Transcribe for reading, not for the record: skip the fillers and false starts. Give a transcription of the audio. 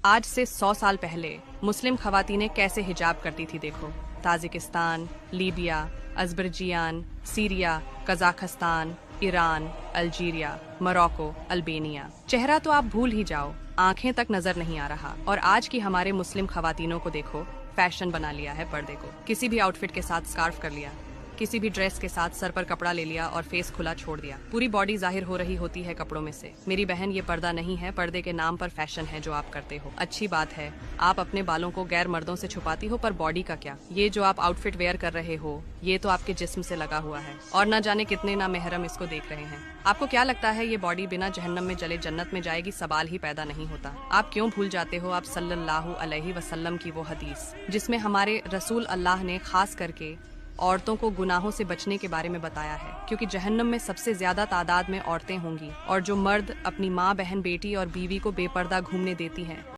आज से 100 साल पहले मुस्लिम खवातीनें कैसे हिजाब करती थी देखो। Tajikistan, Libya, Azerbaijan, Syria, Kazakhstan, Iran, Algeria, Morocco, Albania. चेहरा तो आप भूल ही जाओ, आंखें तक नजर नहीं आ रहा। और आज की हमारे मुस्लिम खवातीनों को देखो, फैशन बना लिया है पर्दे को। किसी भी आउटफिट के साथ स्कार्फ कर लिया, किसी भी ड्रेस के साथ सर पर कपड़ा ले लिया और फेस खुला छोड़ दिया। पूरी बॉडी जाहिर हो रही होती है कपड़ों में से। मेरी बहन, ये पर्दा नहीं है, पर्दे के नाम पर फैशन है जो आप करते हो। अच्छी बात है, आप अपने बालों को गैर मर्दों से छुपाती हो, पर बॉडी का क्या? ये जो आप आउटफिट वेयर कर रहे हो, ये तो आपके जिस्म से लगा हुआ है और न जाने कितने ना महरम इसको देख रहे हैं। आपको क्या लगता है ये बॉडी बिना जहन्नम में जले जन्नत में जाएगी? सवाल ही पैदा नहीं होता। आप क्यों भूल जाते हो आप सल्लल्लाहु अलैहि वसल्लम की वो हदीस जिसमें हमारे रसूल अल्लाह ने खास करके औरतों को गुनाहों से बचने के बारे में बताया है, क्योंकि जहन्नम में सबसे ज्यादा तादाद में औरतें होंगी और जो मर्द अपनी माँ, बहन, बेटी और बीवी को बेपर्दा घूमने देती हैं